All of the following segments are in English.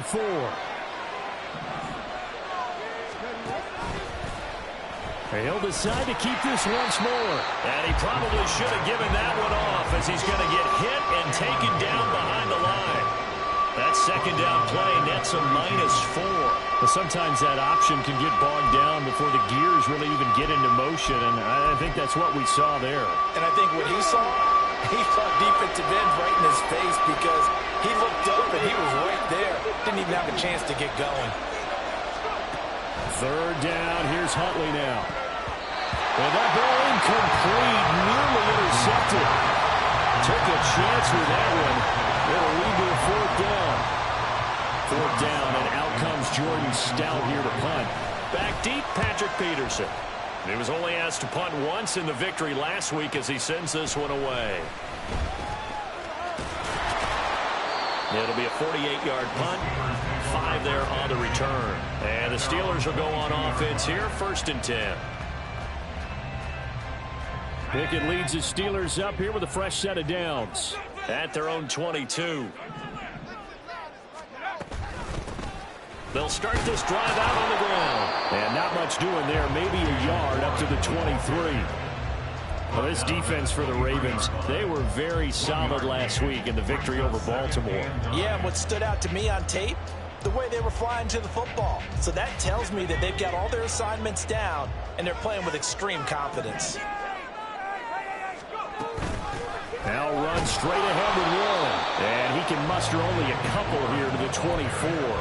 4. He'll decide to keep this once more. And he probably should have given that one off, as he's going to get hit and taken down behind the line. That second down play nets a -4. But sometimes that option can get bogged down before the gears really even get into motion, and I think that's what we saw there. And I think what he saw defensive end right in his face, because he looked up and he was right there. Didn't even have a chance to get going. Third down. Here's Huntley now. And that ball incomplete, nearly intercepted. Took a chance with that one. It'll lead to a 4th down. 4th down, and out comes Jordan Stout here to punt. Back deep, Patrick Peterson. He was only asked to punt once in the victory last week as he sends this one away. It'll be a 48-yard punt. 5 there on the return. And the Steelers will go on offense here, 1st and 10. Pickett leads the Steelers up here with a fresh set of downs. At their own 22. They'll start this drive out on the ground. And not much doing there. Maybe a yard up to the 23. Well, this defense for the Ravens, they were very solid last week in the victory over Baltimore. Yeah, and what stood out to me on tape, the way they were flying to the football. So that tells me that they've got all their assignments down, and they're playing with extreme confidence. Now runs straight ahead with one. And he can muster only a couple here to the 24.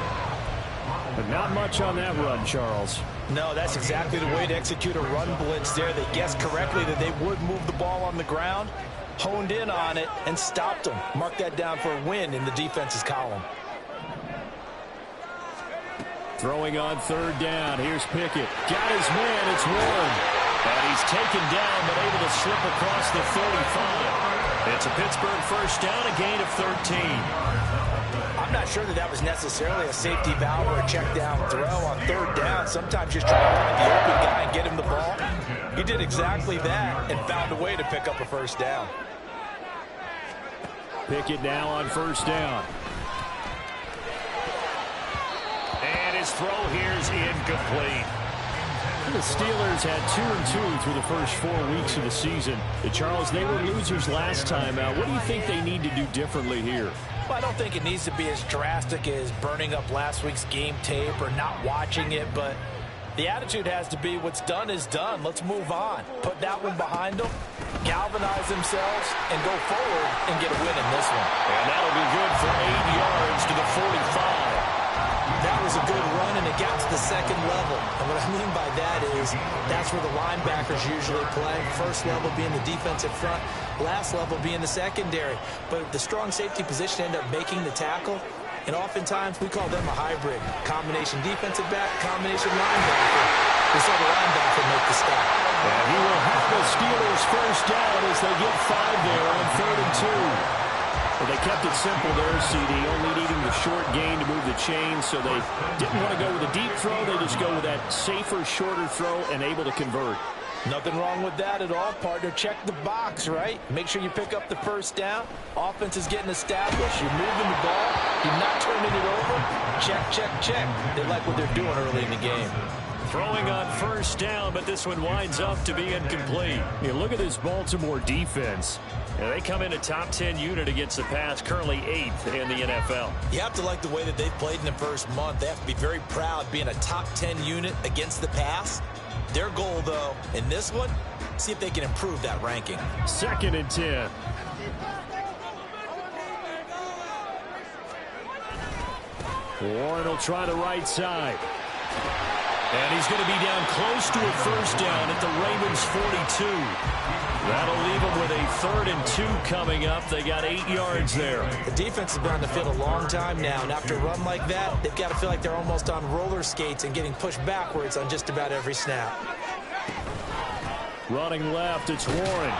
But not much on that run, Charles. No, that's exactly the way to execute a run blitz there. They guessed correctly that they would move the ball on the ground, honed in on it, and stopped them. Mark that down for a win in the defense's column. Throwing on 3rd down. Here's Pickett. Got his man. It's Warren. And he's taken down, but able to slip across the 35. It's a Pittsburgh 1st down, a gain of 13. I'm not sure that was necessarily a safety valve or a check down throw on 3rd down. Sometimes just try to find the open guy and get him the ball. He did exactly that and found a way to pick up a 1st down. Pickett now on 1st down. And his throw here's incomplete. The Steelers had 2-2 through the first 4 weeks of the season. Charles, they were losers last time out. What do you think they need to do differently here? Well, I don't think it needs to be as drastic as burning up last week's game tape or not watching it, but the attitude has to be what's done is done. Let's move on. Put that one behind them, galvanize themselves, and go forward and get a win in this one. And that'll be good for 8 yards to the 45. That was a good run, and it got to the 2nd level. And what I mean by that is that's where the linebackers usually play. First level being the defensive front, last level being the secondary. But the strong safety position ended up making the tackle, and oftentimes we call them a hybrid. Combination defensive back, combination linebacker. We saw the linebacker make the stop. And he will have the Steelers 1st down as they get 5 there on 3rd and 2. Well, they kept it simple there, CD, only needing the short gain to move the chains, so they didn't want to go with a deep throw. They just go with that safer, shorter throw and able to convert. Nothing wrong with that at all, partner. Check the box, right? Make sure you pick up the 1st down. Offense is getting established. You're moving the ball. You're not turning it over. Check, check, check. They like what they're doing early in the game. Throwing on 1st down, but this one winds up to be incomplete. Yeah, look at this Baltimore defense. Yeah, they come in a top 10 unit against the pass, currently 8th in the NFL. You have to like the way that they've played in the first month. They have to be very proud being a top 10 unit against the pass. Their goal, though, in this one, see if they can improve that ranking. 2nd and 10. Warren will try the right side. And he's going to be down close to a 1st down at the Ravens 42. That'll leave them with a 3rd and 2 coming up. They got 8 yards there. The defense has been on the field a long time now, and after a run like that, they've got to feel like they're almost on roller skates and getting pushed backwards on just about every snap. Running left, it's Warren.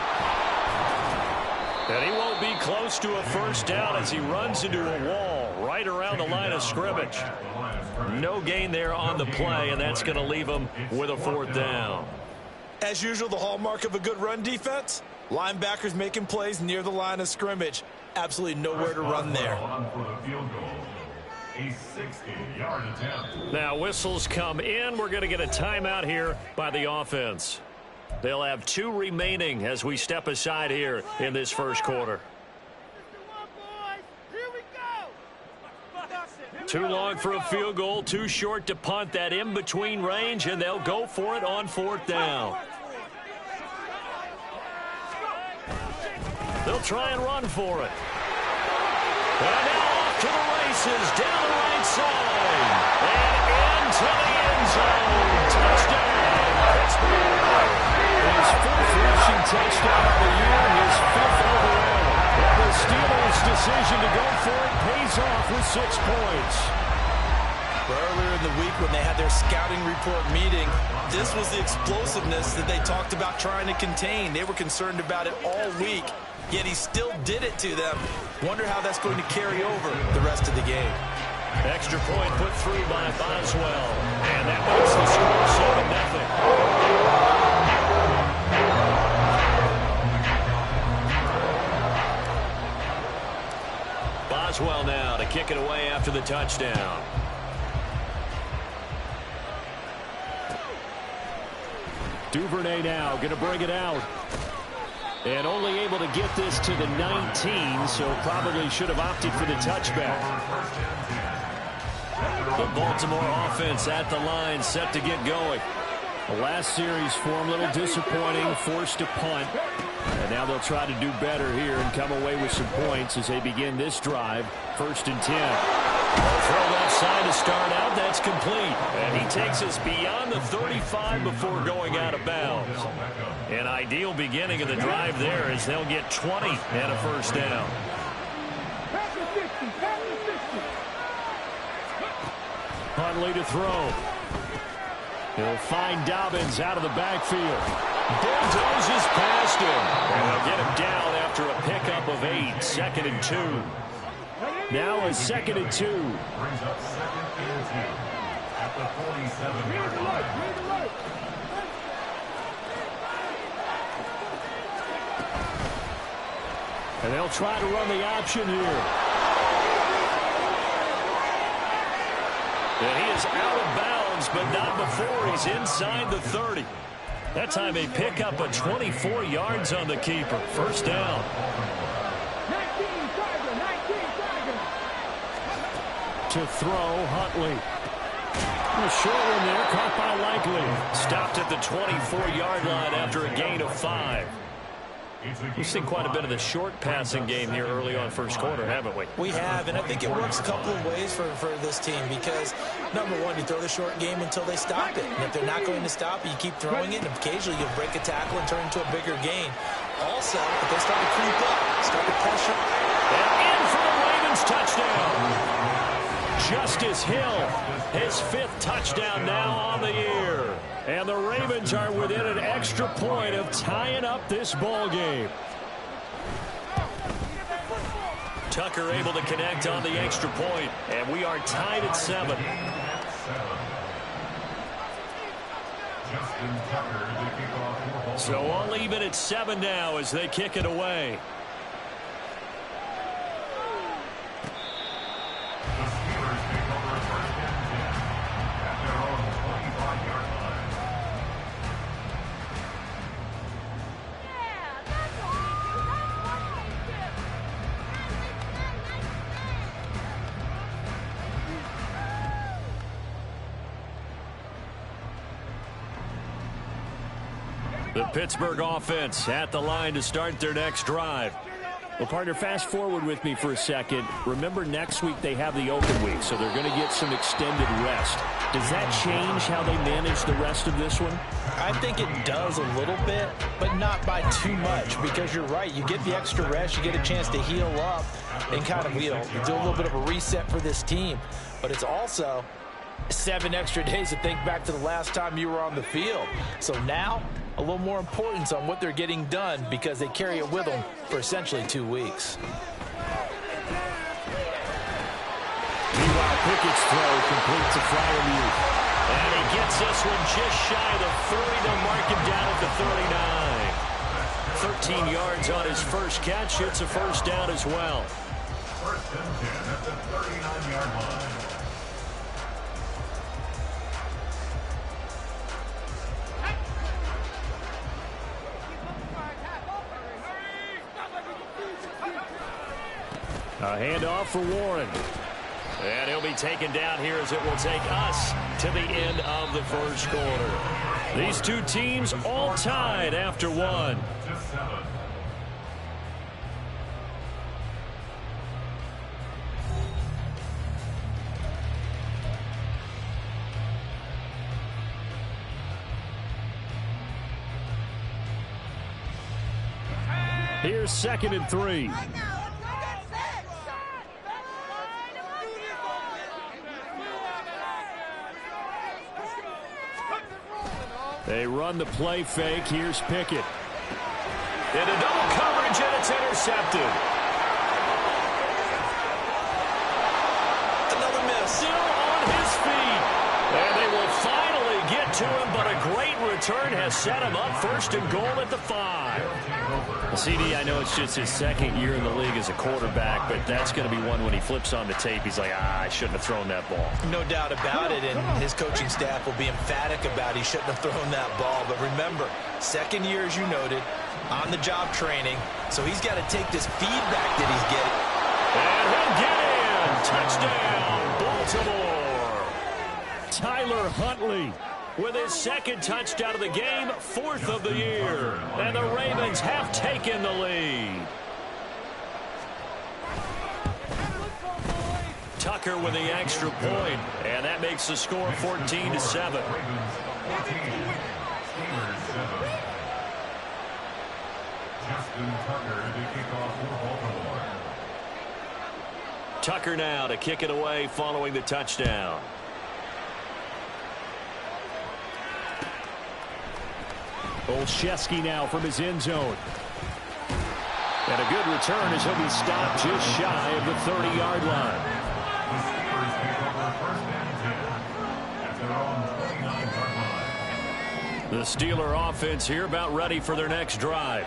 And he won't be close to a 1st down as he runs into a wall right around the line of scrimmage. No gain there on the play, and that's going to leave him with a 4th down. As usual, the hallmark of a good run defense, linebackers making plays near the line of scrimmage. Absolutely nowhere to run there. a 60-yard attempt. Now whistles come in. We're going to get a timeout here by the offense. They'll have 2 remaining as we step aside here in this first quarter. Too long for a field goal, too short to punt. That in-between range, and they'll go for it on 4th down. They'll try and run for it. And now off to the races, down the right side. And into the end zone. Touchdown, Pittsburgh. His 4th rushing touchdown of the year, his 5th overall. And the Steelers' decision to go for it pays off with 6 points. Earlier in the week when they had their scouting report meeting, this was the explosiveness that they talked about trying to contain. They were concerned about it all week, yet he still did it to them. Wonder how that's going to carry over the rest of the game. Extra point put through by Boswell. And that makes the score 7-0. Boswell now to kick it away after the touchdown. Duvernay now going to bring it out. And only able to get this to the 19, so probably should have opted for the touchback. The Baltimore offense at the line, set to get going. The last series for him, a little disappointing, forced to punt. And now they'll try to do better here and come away with some points as they begin this drive. 1st and 10. Throw left side to start out. That's complete. And he takes us beyond the 35 before going out of bounds. An ideal beginning of the drive there as they'll get 20 and a 1st down. Huntley to throw. He'll find Dobbins out of the backfield. Bulldozes past him. And they'll get him down after a pickup of 8. 2nd and 2. Now a 2nd and 2. Brings up 2nd and 10 at the 47-yard line. And they'll try to run the option here. And he is out of bounds, but not before he's inside the 30. That time they pick up a 24 yards on the keeper. 1st down. To throw, Huntley. A short one there, caught by Likely. Stopped at the 24-yard line after a gain of 5. We've seen quite a bit of the short passing game here early on 1st quarter, haven't we? We have, and I think it works a couple of ways for this team because, number one, you throw the short game until they stop it. And if they're not going to stop it, you keep throwing it, and occasionally you'll break a tackle and turn it into a bigger gain. Also, if they start to creep up, start to pressure. And in for the Ravens touchdown. Justice Hill, his 5th touchdown now on the year. And the Ravens are within an extra point of tying up this ball game. Tucker able to connect on the extra point, and we are tied at 7. So all even at 7 now as they kick it away. The Pittsburgh offense at the line to start their next drive. Well, partner, fast forward with me for a second. Remember, next week they have the open week, so they're going to get some extended rest. Does that change how they manage the rest of this one? I think it does a little bit, but not by too much, because you're right. You get the extra rest, you get a chance to heal up and kind of, do a little bit of a reset for this team. But it's also 7 extra days to think back to the last time you were on the field. So now, a little more importance on what they're getting done because they carry it with them for essentially 2 weeks. Meanwhile, Pickett's throw complete to Freiermuth. And he gets this one just shy of the 30. They'll mark him down at the 39. 13 yards on his first catch. It's a 1st down as well. 1st and 10 at the 39-yard line. A handoff for Warren. And he'll be taken down here as it will take us to the end of the first quarter. These two teams all tied after one. Here's 2nd and 3. They run the play fake. Here's Pickett. Into double coverage, and it's intercepted. Another miss. Still on his feet. And they will finally get to him, but a great return has set him up 1st and goal at the 5. CD, I know it's just his 2nd year in the league as a quarterback, but that's going to be one when he flips on the tape. He's like, I shouldn't have thrown that ball. No doubt about it, and his coaching staff will be emphatic about he shouldn't have thrown that ball. But remember, 2nd year, as you noted, on-the-job training, so he's got to take this feedback that he's getting. And he'll get in. Touchdown, Baltimore. Tyler Huntley with his 2nd touchdown of the game, 4th of the year. And the Ravens have taken the lead. Tucker with the extra point, and that makes the score 14-7. Tucker now to kick it away following the touchdown. Olszewski now from his end zone. And a good return as he'll be stopped just shy of the 30-yard line. The Steeler offense here about ready for their next drive.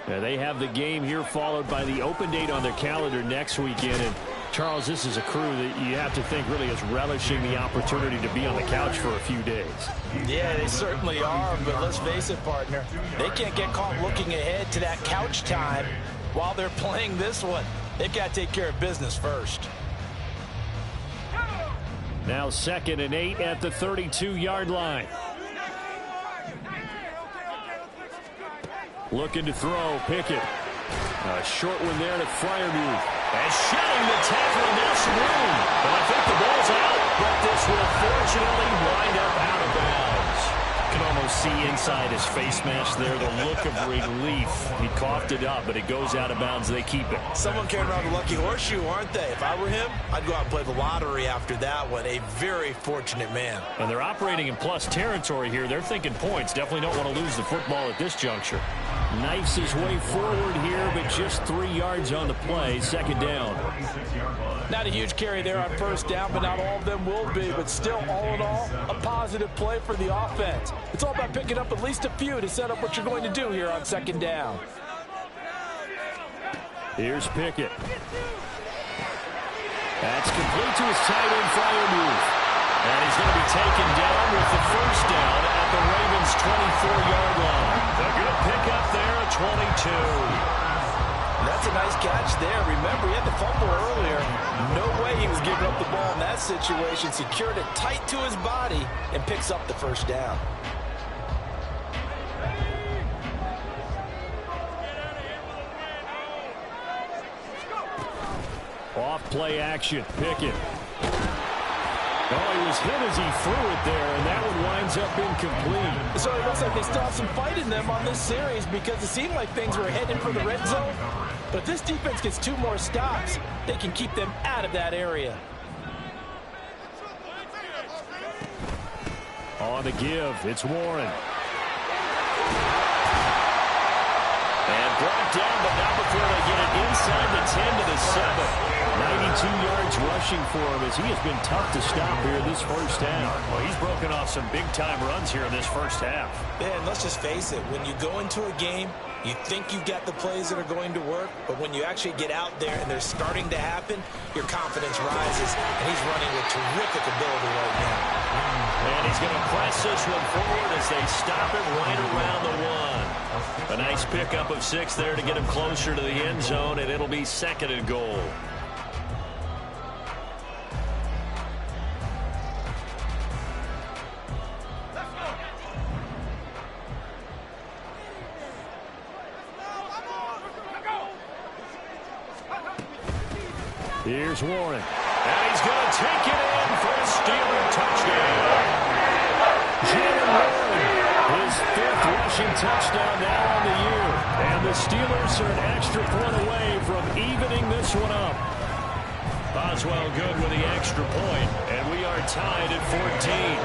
Now they have the game here followed by the open date on their calendar next weekend. And Charles, this is a crew that you have to think really is relishing the opportunity to be on the couch for a few days. Yeah, they certainly are, but let's face it, partner. They can't get caught looking ahead to that couch time while they're playing this one. They've got to take care of business first. Now 2nd and 8 at the 32-yard line. Looking to throw, Pickett. A short one there to Freiermuth. And shedding the tackle, and there's some room. But I think the ball's out, but this will fortunately wind up out of bounds. You can almost see inside his face mask there the look of relief. He coughed it up, but it goes out of bounds. They keep it. Someone carrying around the lucky horseshoe, aren't they? If I were him, I'd go out and play the lottery after that one. A very fortunate man. And they're operating in plus territory here. They're thinking points. Definitely don't want to lose the football at this juncture. Knifes his way forward here, but just 3 yards on the play. 2nd down. Not a huge carry there on 1st down, but not all of them will be. But still, all in all, a positive play for the offense. It's all about picking up at least a few to set up what you're going to do here on 2nd down. Here's Pickett. That's complete to his tight end, Freiermuth. And he's going to be taken down with the 1st down at the Ravens' 24-yard line. A good pickup there at 22. That's a nice catch there. Remember, he had the fumble earlier. No way he was giving up the ball in that situation. Secured it tight to his body and picks up the 1st down. Off play action. Pickett. Oh, he was hit as he threw it there, and that one winds up incomplete. So it looks like they still have some fight in them on this series because it seemed like things were heading for the red zone. But this defense gets 2 more stops. They can keep them out of that area. On the give, it's Warren. And brought down, but not before they get it inside the 10 to the 7. 92 yards rushing for him as he has been tough to stop here this 1st half. Well, he's broken off some big-time runs here in this 1st half. Yeah, and let's just face it. When you go into a game, you think you've got the plays that are going to work, but when you actually get out there and they're starting to happen, your confidence rises, and he's running with terrific ability right now. And he's going to press this one forward as they stop it right around the 1. A nice pickup of 6 there to get him closer to the end zone, and it'll be 2nd and goal. Here's Warren. And he's going to take it in for a Steeler touchdown. Jalen Warren, his 5th rushing touchdown now on the year. And the Steelers are an extra point away from evening this one up. Boswell good with the extra point, and we are tied at 14.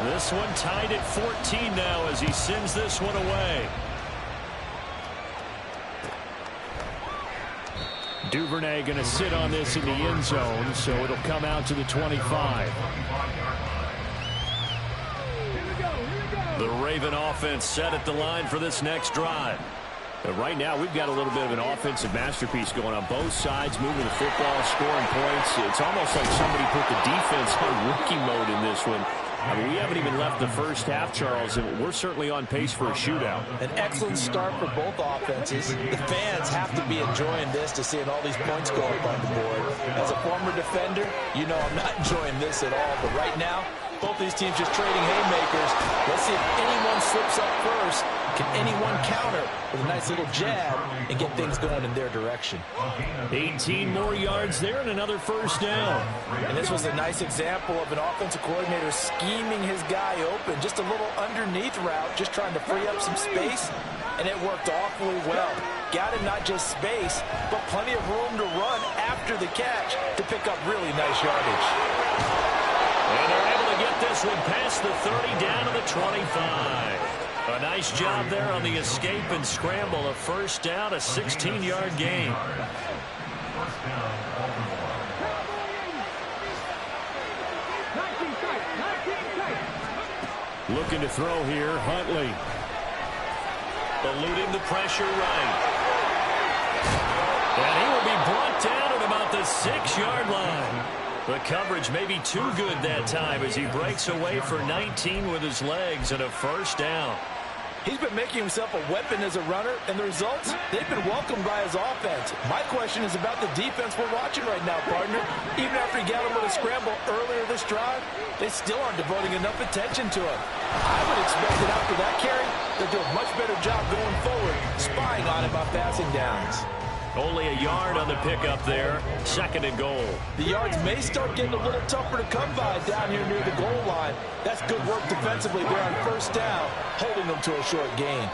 This one tied at 14 now as he sends this one away. Duvernay going to sit on this in the end zone, so it'll come out to the 25. The Raven offense set at the line for this next drive. But right now, we've got a little bit of an offensive masterpiece going on both sides, moving the football, scoring points. It's almost like somebody put the defense on rookie mode in this one. I mean, we haven't even left the first half, Charles, and we're certainly on pace for a shootout. An excellent start for both offenses. The fans have to be enjoying this to seeing all these points go up on the board. As a former defender, you know I'm not enjoying this at all. But right now, both these teams just trading haymakers. Let's see if anyone slips up first. Can anyone counter with a nice little jab and get things going in their direction? 18 more yards there and another first down. And this was a nice example of an offensive coordinator scheming his guy open. Just a little underneath route, just trying to free up some space, and it worked awfully well. Got him not just space, but plenty of room to run after the catch to pick up really nice yardage. And they're able to get this one past the 30 down to the 25. A nice job there on the escape and scramble. A first down, a 16-yard gain. Looking to throw here, Huntley. Eluding the pressure right. And he will be brought down at about the 6-yard line. The coverage may be too good that time as he breaks away for 19 with his legs and a first down. He's been making himself a weapon as a runner, and the results, they've been welcomed by his offense. My question is about the defense we're watching right now, partner. Even after he got him with a scramble earlier this drive, they still aren't devoting enough attention to him. I would expect that after that carry, they'll do a much better job going forward, spying on him on passing downs. Only a yard on the pickup there. 2nd and goal. The yards may start getting a little tougher to come by down here near the goal line. That's good work defensively there on first down, holding them to a short gain.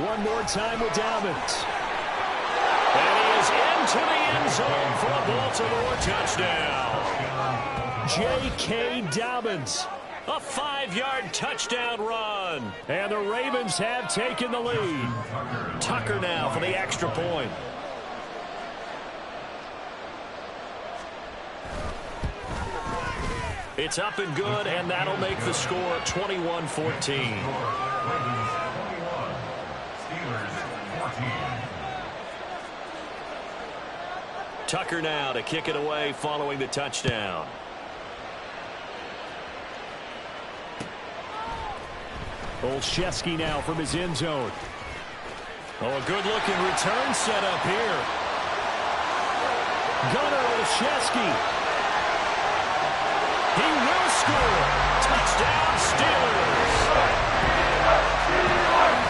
One more time with Dobbins. And he is into the end zone for a Baltimore touchdown. J.K. Dobbins. A 5-yard touchdown run. And the Ravens have taken the lead. Tucker now for the extra point. It's up and good, and that'll make the score 21-14. Tucker now to kick it away following the touchdown. Olszewski now from his end zone. Oh, a good-looking return set up here. Gunnar Olszewski. He will score. Touchdown, Steelers.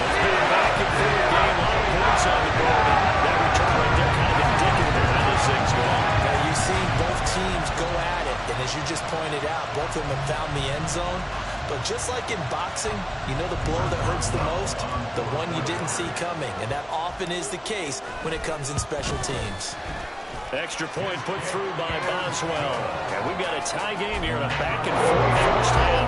It's been a back-and-forth game. A lot of points on the board. That return right there kind of indicative of how this thing's going. Now, you've seen both teams go at it, and as you just pointed out, both of them have found the end zone. But just like in boxing, you know the blow that hurts the most? The one you didn't see coming, and that often is the case when it comes in special teams. Extra point put through by Boswell. And we've got a tie game here in a back-and-forth first half.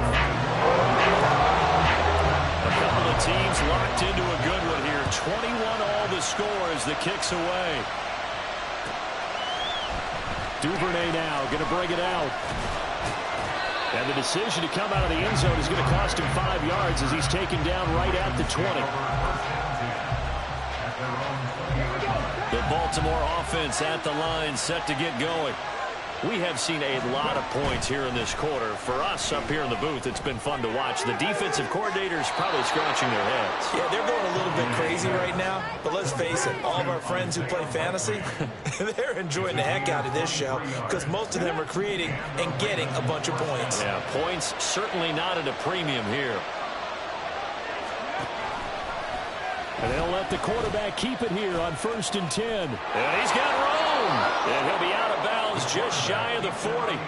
A couple of teams locked into a good one here. 21 all the score as the kick's away. Duvernay now going to bring it out. And the decision to come out of the end zone is going to cost him 5 yards as he's taken down right at the 20. The Baltimore offense at the line set to get going. We have seen a lot of points here in this quarter. For us up here in the booth, it's been fun to watch. The defensive coordinators probably scratching their heads. Yeah, they're going a little bit crazy right now. But let's face it, all of our friends who play fantasy, they're enjoying the heck out of this show because most of them are creating and getting a bunch of points. Yeah, points certainly not at a premium here. And they'll let the quarterback keep it here on 1st and 10. And he's got room. And he'll be out of bounds just shy of the 40.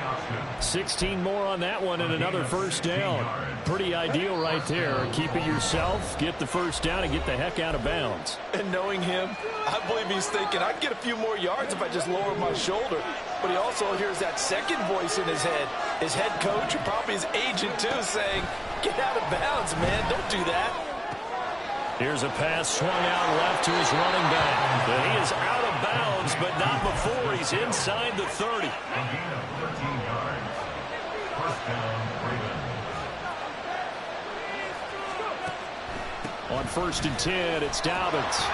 16 more on that one and another first down. Pretty ideal right there. Keep it yourself, get the first down, and get the heck out of bounds. And knowing him, I believe he's thinking, I'd get a few more yards if I just lower my shoulder. But he also hears that second voice in his head. His head coach and probably his agent, too, saying, get out of bounds, man. Don't do that. Here's a pass swung out left to his running back. And he is out of bounds, but not before he's inside the 30. A gain of 13 yards. First down, Ravens. On 1st and 10, it's Dobbins.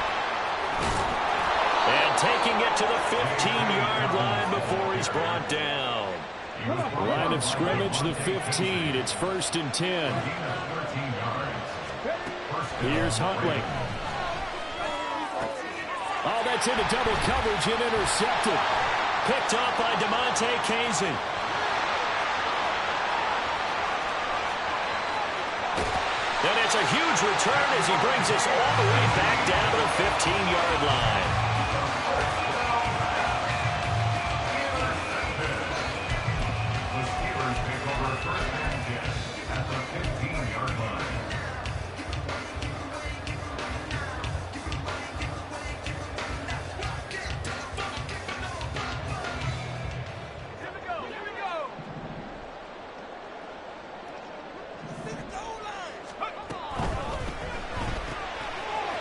And taking it to the 15-yard line before he's brought down. Line of scrimmage, the 15. It's 1st and 10. Here's Huntley. Oh, that's into double coverage and intercepted. Picked up by DeMonte Kazin. And it's a huge return as he brings us all the way back down to the 15-yard line. The Steelers take over 1st and 10 at the 15-yard line.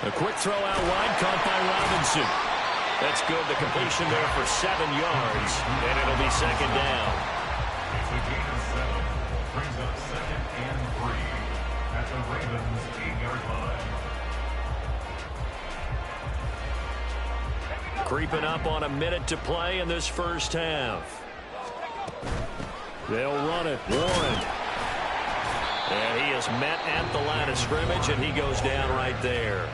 A quick throw out wide, caught by Robinson. That's good. The completion there for 7 yards, and it'll be 2nd down. It's a gain of 7. Brings up 2nd and 3 at the Ravens' 8-yard line. Creeping up on a minute to play in this first half. They'll run it. Warren. And he is met at the line of scrimmage, and he goes down right there.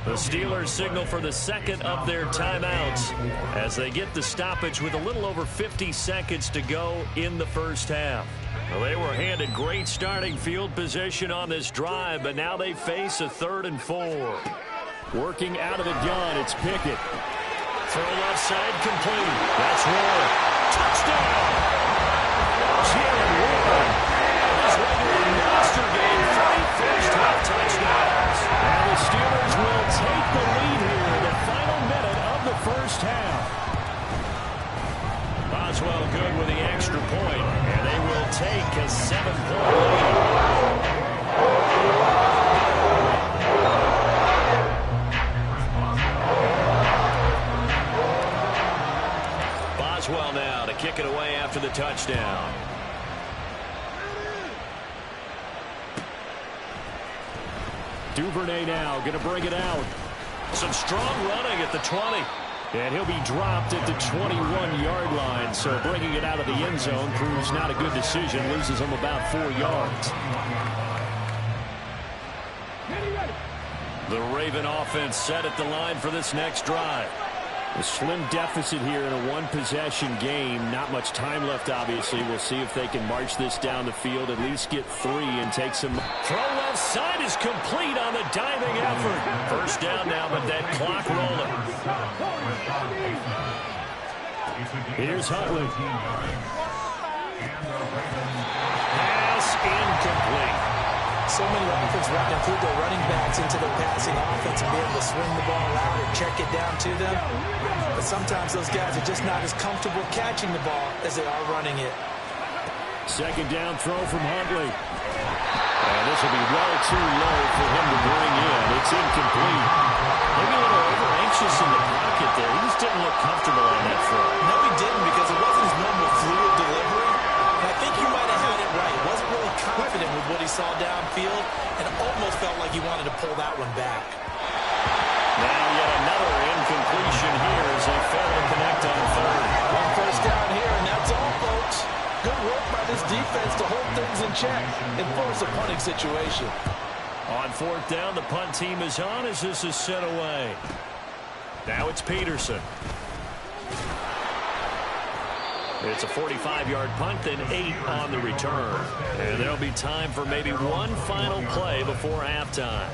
The Steelers signal for the second of their timeouts as they get the stoppage with a little over 50 seconds to go in the first half. Well, they were handed great starting field position on this drive, but now they face a 3rd and 4. Working out of the gun, it's Pickett. Throw left side complete. That's Warren. Touchdown! Jalen Warren. His regular monster game, 3 first-half touchdowns. And the Steelers will take the lead here in the final minute of the first half. Boswell good with the extra point, and they will take a 7-point lead. Boswell now to kick it away after the touchdown. Duvernay now going to bring it out. Some strong running at the 20. And he'll be dropped at the 21-yard line. So bringing it out of the end zone proves not a good decision. Loses him about 4 yards. The Raven offense set at the line for this next drive. A slim deficit here in a one-possession game. Not much time left, obviously. We'll see if they can march this down the field, at least get 3 and take some. Throw left side is complete on the diving effort. First down now, but that clock rolling. Here's Huntley. Pass incomplete. So many offense want to include their running backs into their passing offense and be able to swing the ball out or check it down to them. But sometimes those guys are just not as comfortable catching the ball as they are running it. 2nd down throw from Huntley. And this will be well too low for him to bring in. It's incomplete. Maybe a little over-anxious in the pocket there. He just didn't look comfortable on that throw. No, he didn't, because it wasn't his normal fluid delivery. And I think you might have had it right. He wasn't really confident with what he saw downfield and almost felt like he wanted to pull that one back. Now yet another incompletion here as they fail to connect on 3rd. One first down here, and now defense to hold things in check and force a punting situation. On fourth down, the punt team is on as this is sent away. Now it's Peterson. It's a 45-yard punt, then 8 on the return. And there'll be time for maybe one final play before halftime.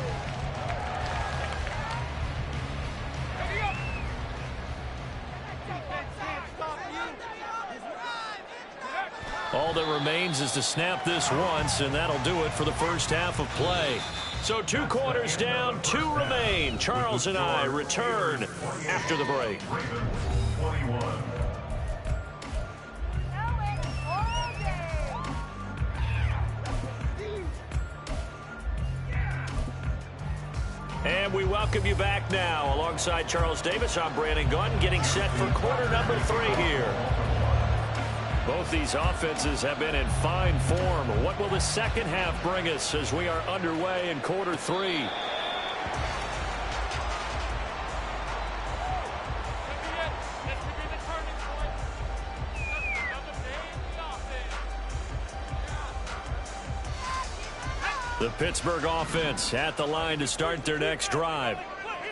All that remains is to snap this once, and that'll do it for the first half of play. So 2 quarters down, 2 remain. Charles and I return after the break. And we welcome you back now. Alongside Charles Davis, I'm Brandon Gunn, getting set for quarter number 3 here. Both these offenses have been in fine form. What will the second half bring us as we are underway in quarter 3? The Pittsburgh offense at the line to start their next drive.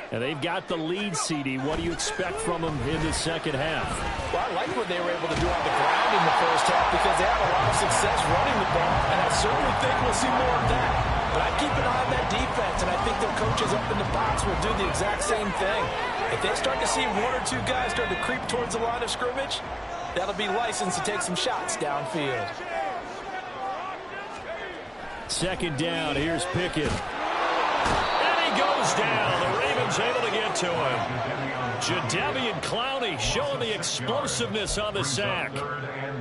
And they've got the lead, CD. What do you expect from them in the second half? Well, I like what they were able to do on the ground in the first half because they had a lot of success running the ball, and I certainly think we'll see more of that. But I keep an eye on that defense, and I think their coaches up in the box will do the exact same thing. If they start to see 1 or 2 guys start to creep towards the line of scrimmage, that'll be licensed to take some shots downfield. Second down, here's Pickett. And he goes down. The Ravens able to get to him. Jadeveon Clowney showing the explosiveness on the sack.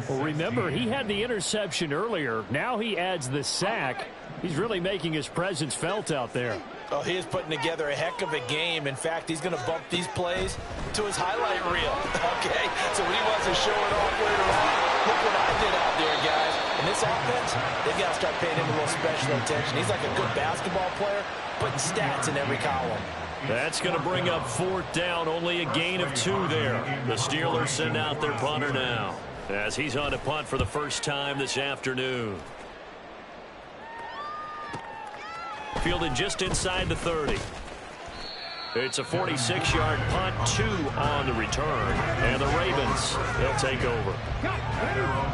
Well, remember, he had the interception earlier. Now he adds the sack. He's really making his presence felt out there. Oh, he is putting together a heck of a game. In fact, he's going to bump these plays to his highlight reel. Okay, so when he wants to show it off later on, look what I did out there, guys. In this offense, they've got to start paying him a little special attention. He's like a good basketball player, putting stats in every column. That's going to bring up fourth down. Only a gain of 2 there. The Steelers send out their punter now as he's on to punt for the first time this afternoon. Fielded just inside the 30. It's a 46-yard punt, 2 on the return. And the Ravens, they'll take over.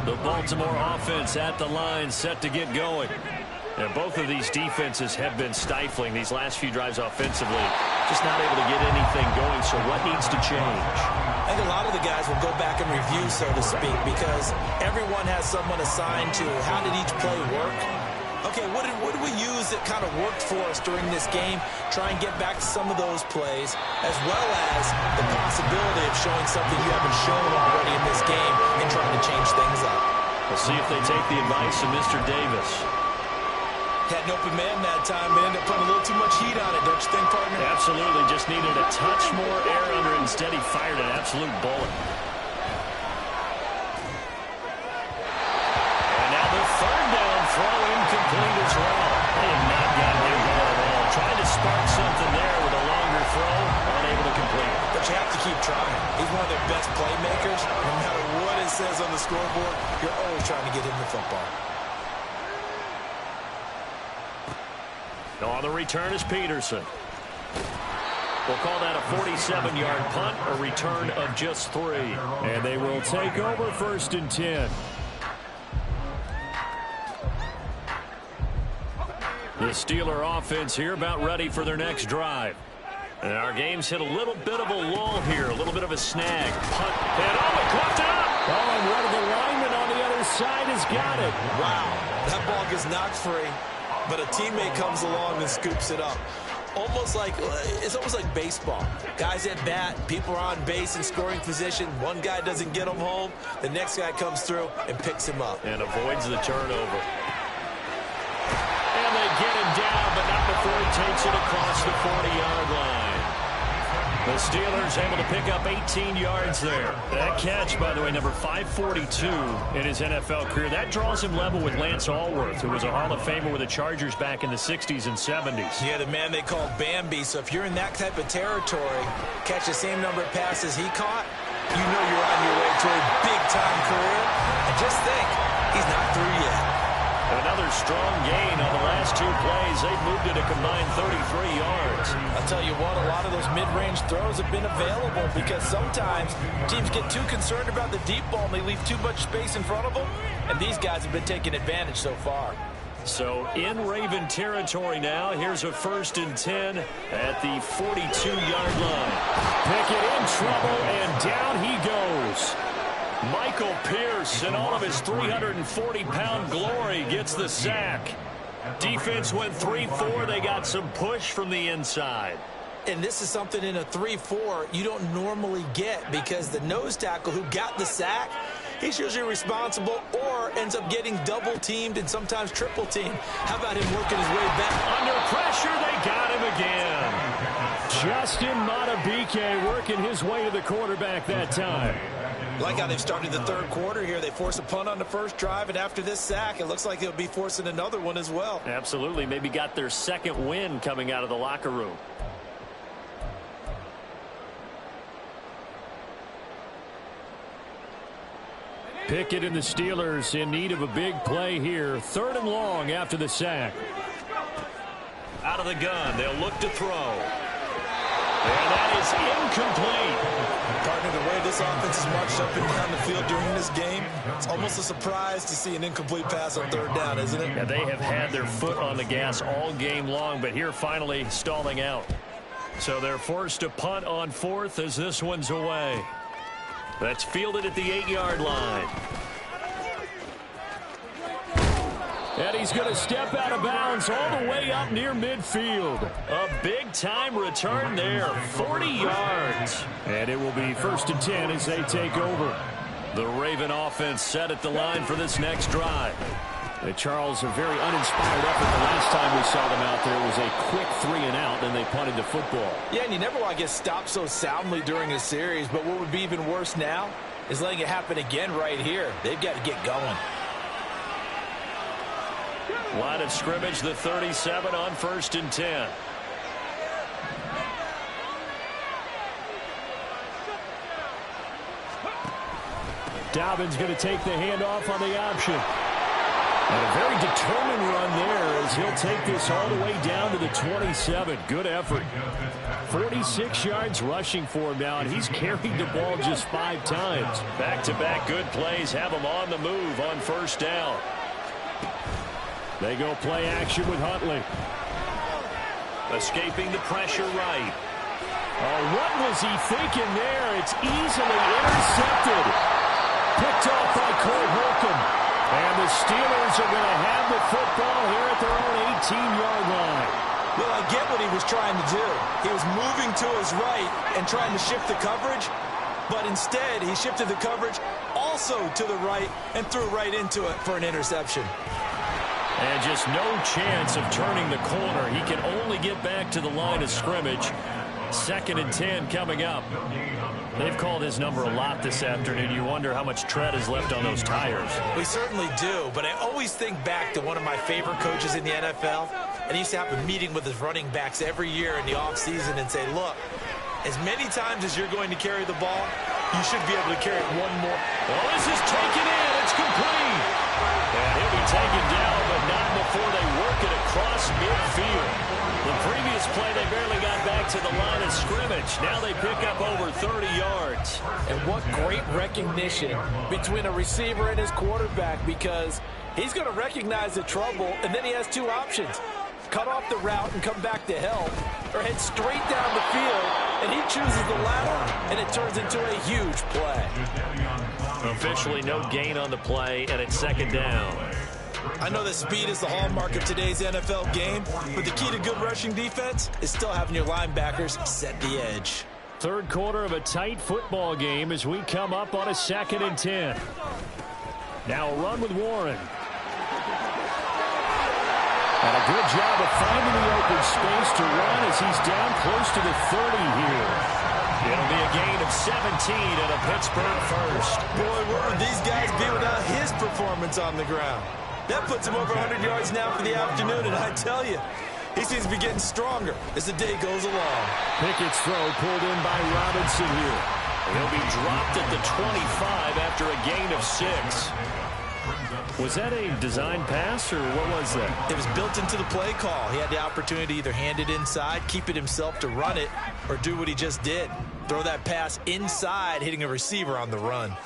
The Baltimore offense at the line, set to get going. And both of these defenses have been stifling these last few drives offensively. Just not able to get anything going, so what needs to change? I think a lot of the guys will go back and review, so to speak, because everyone has someone assigned to how did each play work. Okay, what did we use that kind of worked for us during this game? Try and get back to some of those plays, as well as the possibility of showing something you haven't shown already in this game and trying to change things up. We'll see if they take the advice of Mr. Davis. Had an open man that time, but ended up putting a little too much heat on it, don't you think, partner? Absolutely, just needed a touch more air under it. Instead, he fired an absolute bullet. And now the third down throw incomplete as well. They have not gotten him ball at all. Trying to spark something there with a longer throw, unable to complete it. But you have to keep trying. He's one of their best playmakers. No matter what it says on the scoreboard, you're always trying to get him the football. On the return is Peterson. We'll call that a 47-yard punt, a return of just 3. And they will take over 1st and 10. The Steeler offense here about ready for their next drive. And our game's hit a little bit of a lull here, a little bit of a snag. Punt, and they caught it up! Oh, and one of the linemen on the other side has got it. Wow, that ball gets knocked free, but a teammate comes along and scoops it up. It's almost like baseball. Guys at bat, people are on base in scoring position. One guy doesn't get him home. The next guy comes through and picks him up. And avoids the turnover. And they get him down, but not before he takes it across the 40-yard line. The Steelers able to pick up 18 yards there. That catch, by the way, number 542 in his NFL career. That draws him level with Lance Allworth, who was a Hall of Famer with the Chargers back in the 60s and 70s. Yeah, the man they called Bambi. So if you're in that type of territory, catch the same number of passes he caught, you know you're on your way to a big-time career. And just think, He's not through yet. Another strong gain on the last 2 plays. They've moved it a combined 33 yards. I'll tell you what, a lot of those mid-range throws have been available because sometimes teams get too concerned about the deep ball and they leave too much space in front of them, and these guys have been taking advantage so far. So in Raven territory now, here's a 1st and 10 at the 42-yard line. Pickett in trouble, and down he goes. Michael Pierce, in all of his 340-pound glory, gets the sack. Defense went 3-4. They got some push from the inside. And this is something in a 3-4 you don't normally get because the nose tackle who got the sack, he's usually responsible or ends up getting double-teamed and sometimes triple-teamed. How about him working his way back? Under pressure, they got him again. Justin Madubuike working his way to the quarterback that time. Like how they've started the 3rd quarter here. They force a punt on the 1st drive, and after this sack, it looks like they'll be forcing another one as well. Absolutely. Maybe got their 2nd win coming out of the locker room. Pickett and the Steelers in need of a big play here. 3rd and long after the sack. Out of the gun. They'll look to throw. And that is incomplete. Partner, the way this offense is marched up and down the field during this game, it's almost a surprise to see an incomplete pass on 3rd down, isn't it? Yeah, they have had their foot on the gas all game long, but here finally stalling out. So they're forced to punt on 4th as this one's away. That's fielded at the 8-yard line. And he's going to step out of bounds all the way up near midfield. A big-time return there, 40 yards. And it will be 1st and 10 as they take over. The Raven offense set at the line for this next drive. Charles, a very uninspired effort the last time we saw them out there. It was a quick 3-and-out, and they punted the football. Yeah, and you never want to get stopped so soundly during a series, but what would be even worse now is letting it happen again right here. They've got to get going. Line of scrimmage, the 37 on 1st and 10. Dobbins going to take the handoff on the option. And a very determined run there as he'll take this all the way down to the 27. Good effort. 46 yards rushing for him now, and he's carried the ball just 5 times. Back-to-back good plays have him on the move on 1st down. They go play action with Huntley. Escaping the pressure right. Oh, what was he thinking there? It's easily intercepted. Picked off by Cole Holcomb. And the Steelers are going to have the football here at their own 18-yard line. Well, I get what he was trying to do. He was moving to his right and trying to shift the coverage, but instead he shifted the coverage also to the right and threw right into it for an interception. And just no chance of turning the corner. He can only get back to the line of scrimmage. 2nd and 10 coming up. They've called his number a lot this afternoon. You wonder how much tread is left on those tires. We certainly do, but I always think back to one of my favorite coaches in the NFL, and he used to have a meeting with his running backs every year in the offseason and say, look, as many times as you're going to carry the ball, you should be able to carry it one more. Well, this is taken in. It's complete. And he'll be taken down, but not before they work it across midfield. The previous play, they barely got back to the line of scrimmage. Now they pick up over 30 yards. And what great recognition between a receiver and his quarterback, because he's going to recognize the trouble, and then he has 2 options. Cut off the route and come back to help, or head straight down the field, and he chooses the latter, and it turns into a huge play. Officially no gain on the play, and it's 2nd down. I know that speed is the hallmark of today's NFL game, but the key to good rushing defense is still having your linebackers set the edge. 3rd quarter of a tight football game as we come up on a 2nd and 10. Now a run with Warren. And a good job of finding the open space to run as he's down close to the 30 here. It'll be a gain of 17 and a Pittsburgh first. Boy, where would these guys be without his performance on the ground? That puts him over 100 yards now for the afternoon, and I tell you, he seems to be getting stronger as the day goes along. Pickett's throw pulled in by Robinson here. He'll be dropped at the 25 after a gain of 6. Was that a design pass, or what was that? It was built into the play call. He had the opportunity to either hand it inside, keep it himself to run it, or do what he just did. Throw that pass inside, hitting a receiver on the run.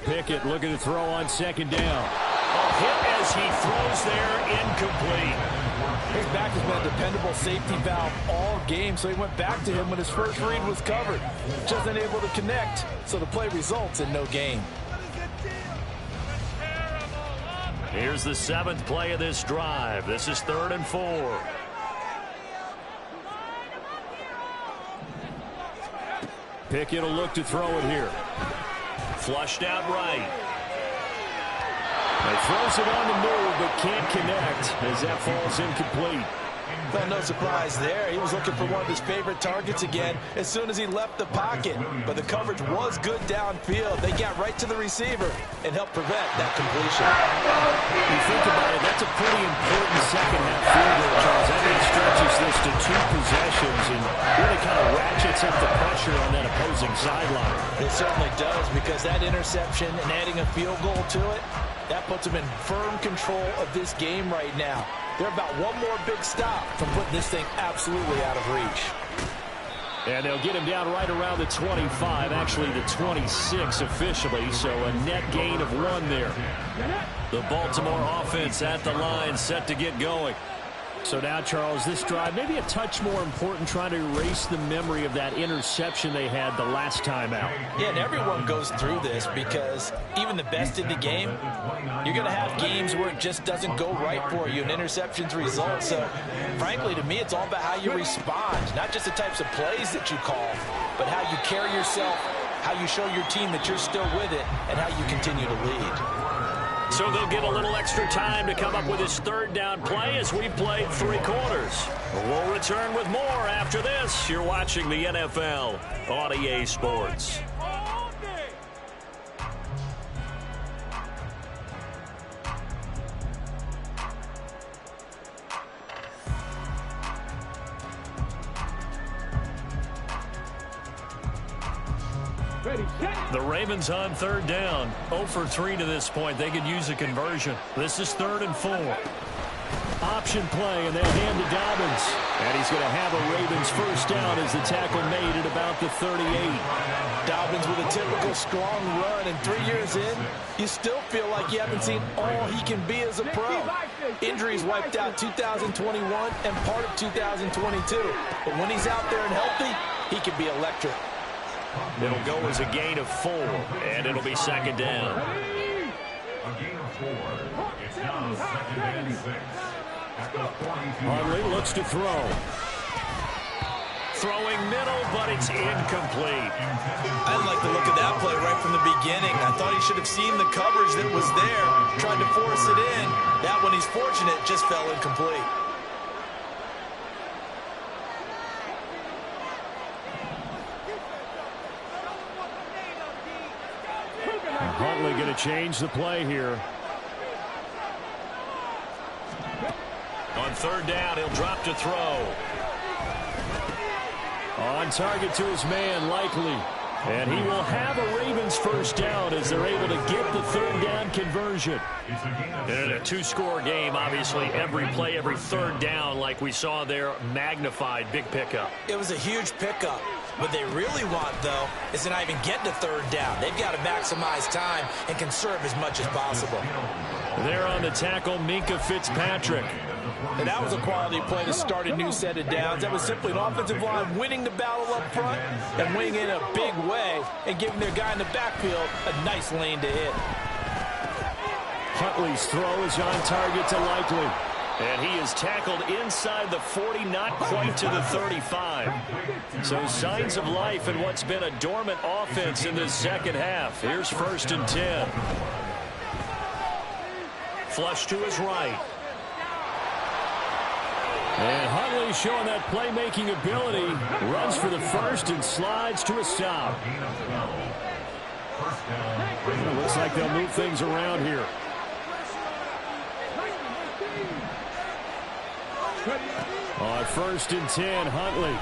Pickett looking to throw on second down. A hit as he throws there, incomplete. His back has been a dependable safety valve all game, so he went back to him when his first read was covered. Just unable to connect, so the play results in no gain. Here's the 7th play of this drive. This is 3rd and 4. Pickett will look to throw it here. Flushed out right. He throws it on the move, but can't connect as that falls incomplete. Well, no surprise there. He was looking for one of his favorite targets again as soon as he left the pocket. But the coverage was good downfield. They got right to the receiver and helped prevent that completion. You think about it, that's a pretty important second-half field goal, Charles. That really stretches this to 2 possessions and really kind of ratchets up the pressure on that opposing sideline. It certainly does, because that interception and adding a field goal to it, that puts them in firm control of this game right now. They're about one more big stop from putting this thing absolutely out of reach. And they'll get him down right around the 25, actually the 26 officially, so a net gain of 1 there. The Baltimore offense at the line, set to get going. So now, Charles, this drive maybe a touch more important, trying to erase the memory of that interception they had the last time out. Yeah, and everyone goes through this, because even the best in the game, you're going to have games where it just doesn't go right for you and interceptions result. So, frankly, to me, it's all about how you respond, not just the types of plays that you call, but how you carry yourself, how you show your team that you're still with it, and how you continue to lead. So they'll get a little extra time to come up with his 3rd down play as we played 3 quarters. We'll return with more after this. You're watching the NFL on EA Sports. The Ravens on 3rd down. 0 for 3 to this point. They could use a conversion. This is 3rd and 4. Option play, and they'll hand to Dobbins. And he's going to have a Ravens first down as the tackle made at about the 38. Dobbins with a typical strong run, and 3 years in, you still feel like you haven't seen all he can be as a pro. Injuries wiped out 2021 and part of 2022. But when he's out there and healthy, he can be electric. It'll go as a gain of 4, and it'll be 2nd down. A gain of 4. It's now 2nd and 6. At the 42. Huntley looks to throw. Throwing middle, but it's incomplete. I didn't like the look of that play right from the beginning. I thought he should have seen the coverage that was there, tried to force it in. That one, he's fortunate, just fell incomplete. Huntley going to change the play here. On 3rd down, he'll drop to throw. On target to his man, Likely. And he will have a Ravens first down as they're able to get the 3rd down conversion. In a 2-score game, obviously, every play, every 3rd down, like we saw there, magnified, big pickup. It was a huge pickup. What they really want, though, is to not even get to 3rd down. They've got to maximize time and conserve as much as possible. There on the tackle, Minkah Fitzpatrick. And that was a quality play to start a new set of downs. That was simply an offensive line winning the battle up front and winning in a big way and giving their guy in the backfield a nice lane to hit. Huntley's throw is on target to Likely. And he is tackled inside the 40, not quite to the 35. So signs of life in what's been a dormant offense in this second half. Here's 1st and 10. Flush to his right. And Huntley showing that playmaking ability. Runs for the first and slides to a stop. It looks like they'll move things around here. On 1st and 10, Huntley.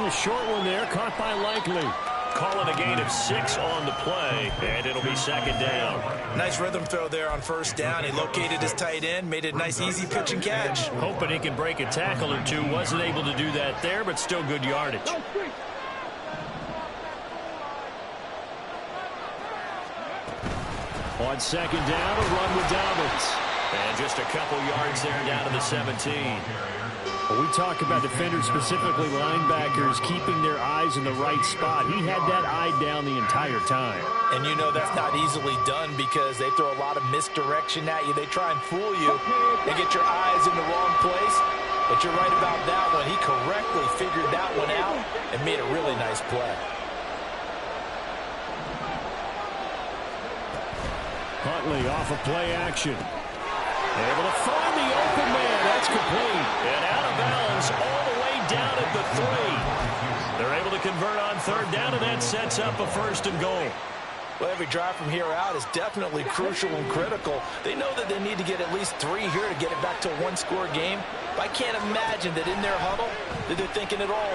A short one there, caught by Likely. calling a gain of 6 on the play, and it'll be second down. Nice rhythm throw there on first down. He located his tight end, made it a nice, easy pitch and catch. Hoping he can break a tackle or two. Wasn't able to do that there, but still good yardage. On second down, a run with Dobbins. And just a couple yards there down to the 17. When we talk about defenders, specifically linebackers, keeping their eyes in the right spot. He had that eye down the entire time. And you know that's not easily done because they throw a lot of misdirection at you. They try and fool you and get your eyes in the wrong place. But you're right about that one. He correctly figured that one out and made a really nice play. Huntley off of play action. Able to find the open man. That's complete. And out of bounds all the way down at the 3. They're able to convert on third down, and that sets up a 1st and goal. Well, every drive from here out is definitely crucial and critical. They know that they need to get at least 3 here to get it back to a one-score game. But I can't imagine that in their huddle that they're thinking it all.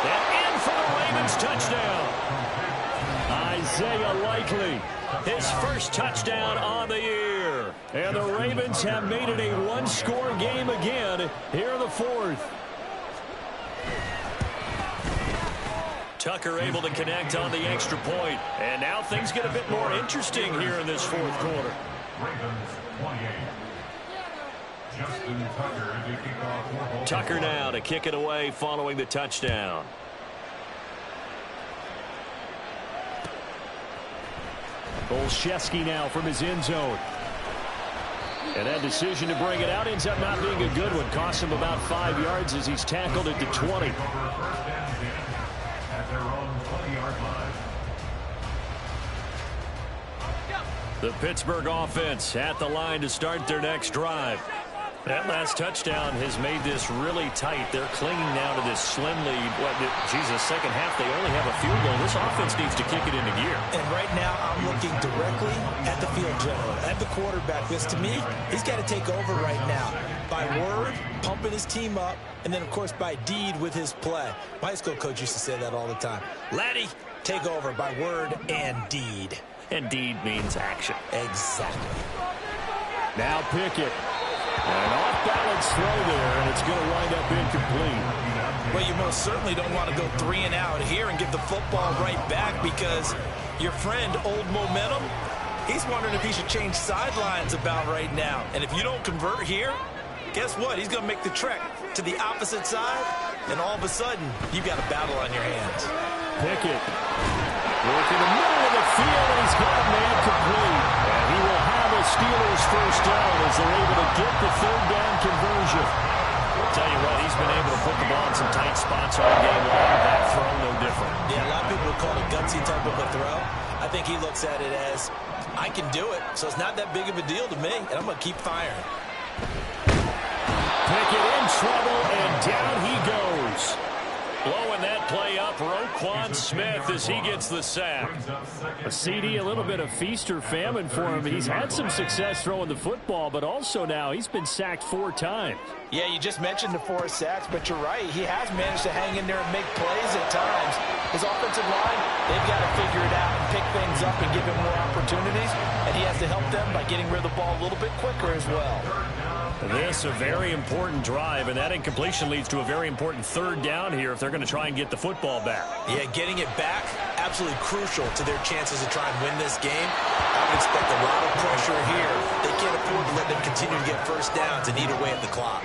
And in for the Ravens touchdown. Isaiah Likely. His first touchdown on the year. And the Ravens have made it a one-score game again here in the 4th. Tucker able to connect on the extra point. And now things get a bit more interesting here in this 4th quarter. Ravens 28. Justin Tucker to kick off. Tucker now to kick it away following the touchdown. Olszewski now from his end zone. And that decision to bring it out ends up not being a good one. Costs him about 5 yards as he's tackled at the 20. At their own 20-yard line. The Pittsburgh offense at the line to start their next drive. That last touchdown has made this really tight. They're clinging now to this slim lead. Jesus, second half, they only have a field goal. This offense needs to kick it into gear. And right now, I'm looking directly at the field general, at the quarterback. Because to me, he's got to take over right now. By word, pumping his team up, and then, of course, by deed with his play. My high school coach used to say that all the time. Laddie, take over by word and deed. And deed means action. Exactly. Now Pickett. An off-balance throw there, and it's going to wind up incomplete. Well, you most certainly don't want to go 3 and out here and give the football right back because your friend, Old Momentum, he's wondering if he should change sidelines about right now. And if you don't convert here, guess what? He's going to make the trek to the opposite side, and all of a sudden, you've got a battle on your hands. Pickett working the middle of the field, and he's got a man complete. And he will have a Steelers first down as they're able to get the third down conversion. I'll tell you what, he's been able to put the ball in some tight spots all game long. That throw no different. Yeah, a lot of people would call it a gutsy type of a throw. I think he looks at it as, I can do it, so it's not that big of a deal to me, and I'm going to keep firing. Pickett in trouble, and down he goes. Blowing that play up, Roquan Smith as he gets the sack. A CD, a little bit of feast or famine for him. He's had some success throwing the football, but also now he's been sacked 4 times. Yeah, you just mentioned the 4 sacks, but you're right. He has managed to hang in there and make plays at times. His offensive line, they've got to figure it out and pick things up and give him more opportunities, and he has to help them by getting rid of the ball a little bit quicker as well. This a very important drive, and that incompletion leads to a very important third down here if they're going to try and get the football back. Yeah, getting it back, absolutely crucial to their chances to try and win this game. I would expect a lot of pressure here. They can't afford to let them continue to get first downs and eat away at the clock.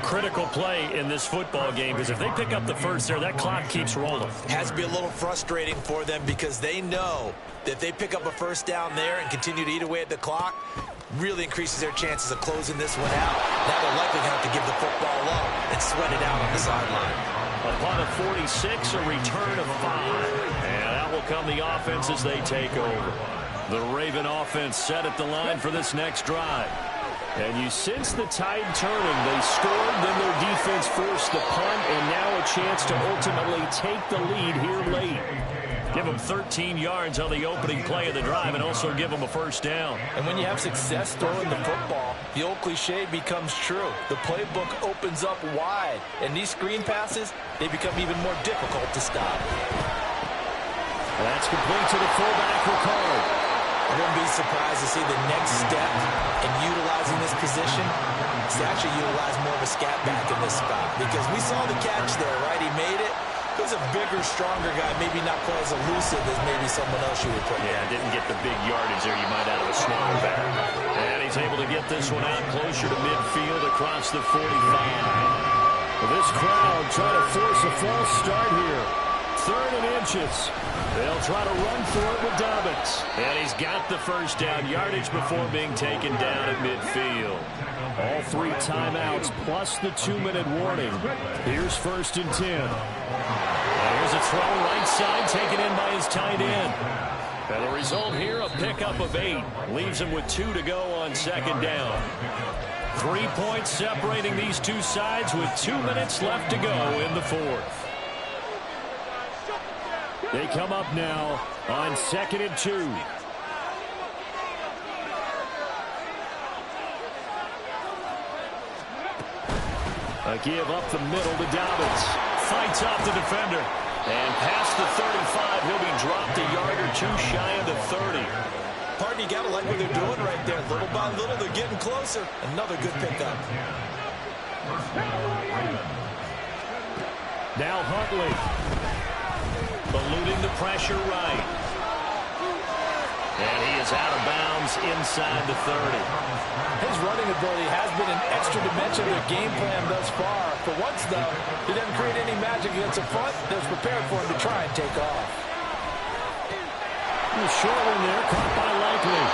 Critical play in this football game, because if they pick up the first there, that clock keeps rolling. It has to be a little frustrating for them because they know that if they pick up a first down there and continue to eat away at the clock, really increases their chances of closing this one out. Now they're likely going to have to give the football up and sweat it out on the sideline. Upon a 46, a return of 5. And that will come the offense as they take over. The Raven offense set at the line for this next drive. And you sense the tide turning. They scored, then their defense forced the punt, and now a chance to ultimately take the lead here late. Give them 13 yards on the opening play of the drive and also give them a first down. And when you have success throwing the football, the old cliche becomes true. The playbook opens up wide, and these screen passes, they become even more difficult to stop. That's complete to the fullback, Ricard. I wouldn't be surprised to see the next step in utilizing this position is to actually utilize more of a scat back in this spot, because we saw the catch there, right? He made it. He's a bigger, stronger guy, maybe not quite as elusive as maybe someone else you would put. Yeah, didn't get the big yardage there you might out of a smaller back. And he's able to get this one out closer to midfield across the 45. Well, this crowd trying to force a false start here. 3rd and inches. They'll try to run for it with Dobbins. And he's got the first down yardage before being taken down at midfield. All 3 timeouts plus the 2-minute warning. Here's 1st and 10. Here's a throw right side taken in by his tight end. And the result here, a pickup of 8. Leaves him with 2 to go on 2nd down. 3 points separating these two sides with 2 minutes left to go in the 4th. They come up now on 2nd and 2. A give up the middle to Dobbins. Fights off the defender. And past the 35, he'll be dropped a yard or 2 shy of the 30. Partner, you got to like what they're doing right there. Little by little, they're getting closer. Another good pickup. Now Huntley. Eluding the pressure right. And he is out of bounds inside the 30. His running ability has been an extra dimension of their game plan thus far. For once, though, he doesn't create any magic against the front. They're prepared for him to try and take off. A short one there, caught by Likely.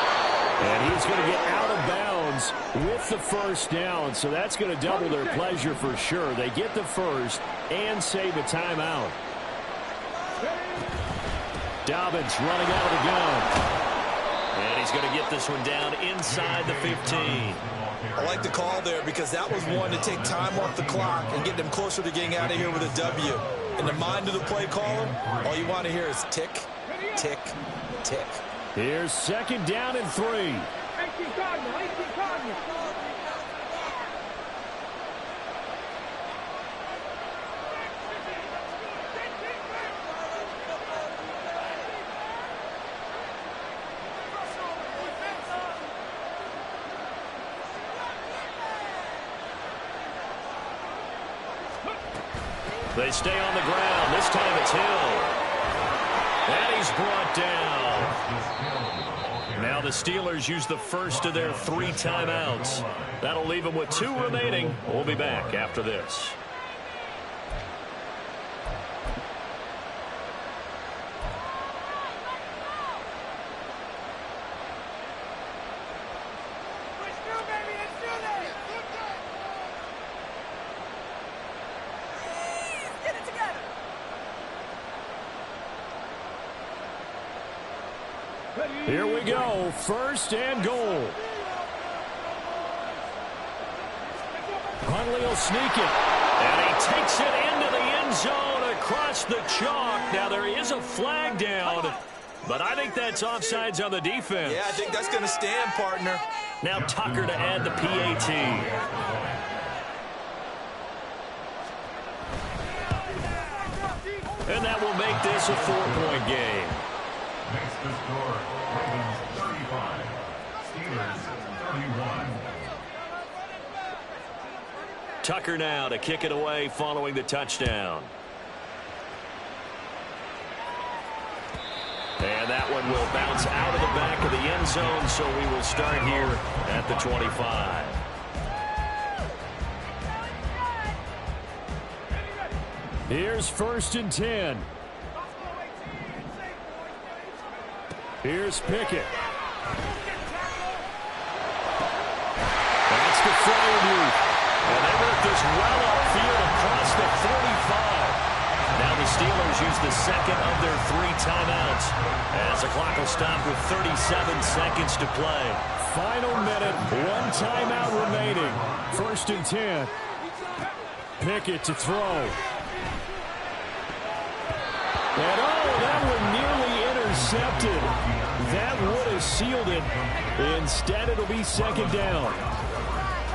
And he's going to get out of bounds with the first down. So that's going to double their pleasure for sure. They get the first and save a timeout. Dobbins running out of the gun. And he's going to get this one down inside the 15. I like the call there because that was one to take time off the clock and get them closer to getting out of here with a W. In the mind of the play caller, all you want to hear is tick, tick, tick. Here's 2nd down and 3. They stay on the ground. This time it's Hill. And he's brought down. Now the Steelers use the first of their 3 timeouts. That'll leave them with 2 remaining. We'll be back after this. Here we go, 1st and goal. Huntley will sneak it. And he takes it into the end zone across the chalk. Now there is a flag down, but I think that's offsides on the defense. Yeah, I think that's going to stand, partner. Now Tucker to add the PAT. And that will make this a 4-point game. Makes the score Ravens 35, Steelers 31. Tucker now to kick it away following the touchdown. And that one will bounce out of the back of the end zone, so we will start here at the 25. Here's 1st and 10. Here's Pickett. That's the fire move. And they work this well upfield across the 45. Now the Steelers use the second of their 3 timeouts as the clock will stop with 37 seconds to play. Final minute, 1 timeout remaining. 1st and 10. Pickett to throw. And that one nearly intercepted. That would have sealed it. Instead, it'll be 2nd down.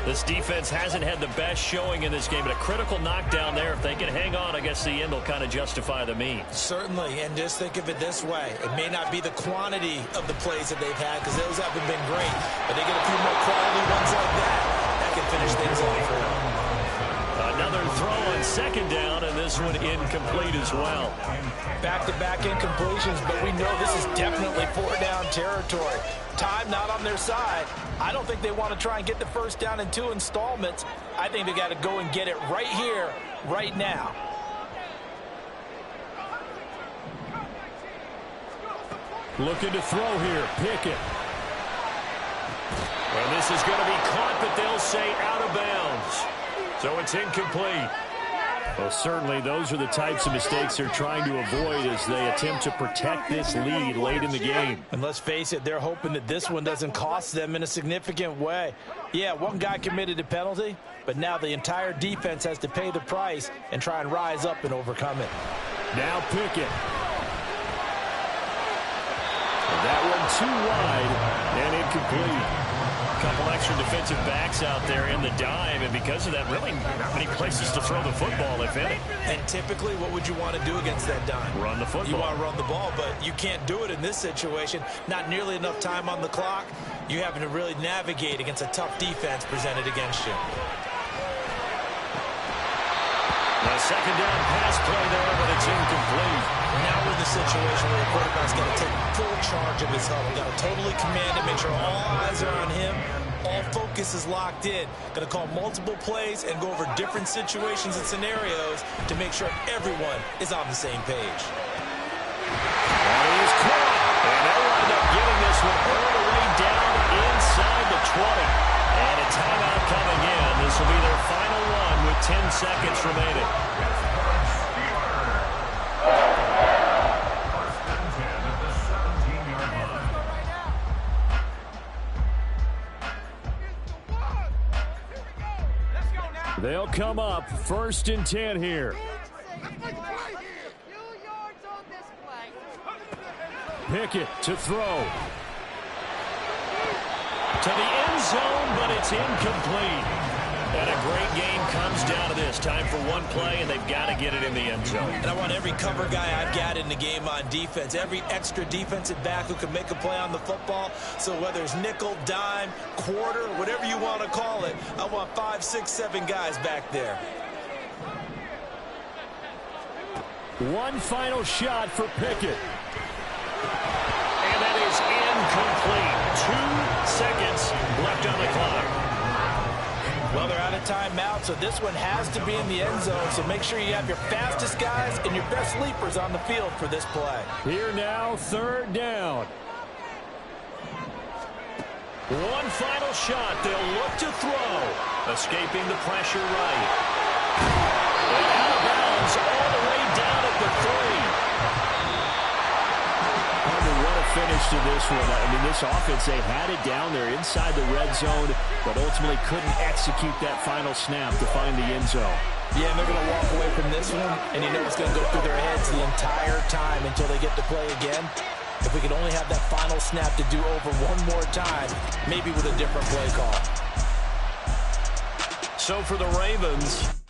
This defense hasn't had the best showing in this game, but a critical knockdown there. If they can hang on, I guess the end will kind of justify the means. Certainly, and just think of it this way. It may not be the quantity of the plays that they've had, because those haven't been great, but they get a few more quality ones like that can finish things off for them. Another throw on second down, and this one incomplete as well. Back-to-back incompletions, but we know this is definitely four-down territory. Time not on their side. I don't think they want to try and get the first down in 2 installments. I think they got to go and get it right here, right now. Looking to throw here. Pickett. And this is going to be caught, but they'll say out of bounds. So it's incomplete. Well, certainly those are the types of mistakes they're trying to avoid as they attempt to protect this lead late in the game. And let's face it, they're hoping that this one doesn't cost them in a significant way. Yeah, one guy committed a penalty, but now the entire defense has to pay the price and try and rise up and overcome it. Now Pickett. That one too wide and incomplete. Couple extra defensive backs out there in the dime, and because of that, really not many places to throw the football, if any. And typically, what would you want to do against that dime? Run the football. You want to run the ball, but you can't do it in this situation. Not nearly enough time on the clock. You're having to really navigate against a tough defense presented against you. The second down pass play there, but it's incomplete. Now we're in the situation where the quarterback's got to take full charge of his huddle. Got to totally command him, make sure all eyes are on him. All focus is locked in. Going to call multiple plays and go over different situations and scenarios to make sure everyone is on the same page. And he's caught. And they'll wind up getting this one all the way down inside the 20. And a timeout coming in. This will be their final one with 10 seconds remaining. They'll come up 1st and 10 here. Pickett to throw. To the end zone, but it's incomplete. And a great game comes down to this. Time for one play, and they've got to get it in the end zone. And I want every cover guy I've got in the game on defense, every extra defensive back who can make a play on the football. So whether it's nickel, dime, quarter, whatever you want to call it, I want 5, 6, 7 guys back there. One final shot for Pickett. And that is incomplete. 2 seconds left on the clock. Well, they're out of timeout, so this one has to be in the end zone. So make sure you have your fastest guys and your best sleepers on the field for this play. Here now, 3rd down. One final shot. They'll look to throw. Escaping the pressure right. And out of bounds all the way down at the 3. What a finish to this one. I mean, this offense, they had it down there inside the red zone, but ultimately couldn't execute that final snap to find the end zone. Yeah, and they're going to walk away from this one, and you know it's going to go through their heads the entire time until they get to play again. If we could only have that final snap to do over one more time, maybe with a different play call. So for the Ravens,